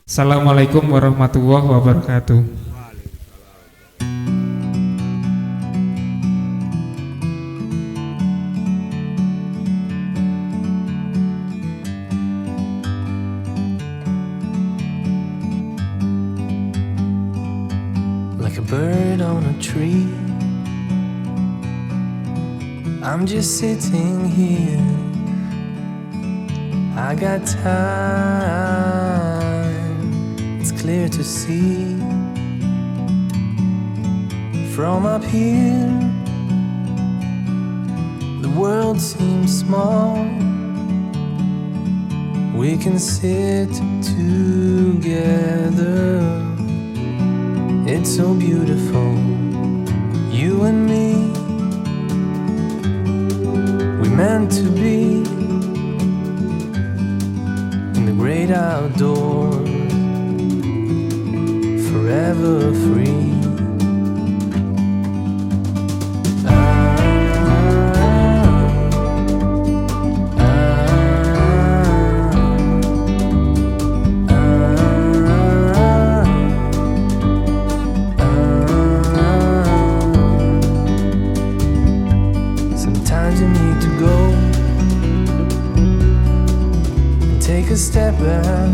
Assalamualaikum warahmatullahi wabarakatuh. Like a bird on a tree, I'm just sitting here. I got time, it's clear to see. From up here, the world seems small. We can sit together. It's so beautiful, you and me. We meant to be in the great outdoors, forever free. Step back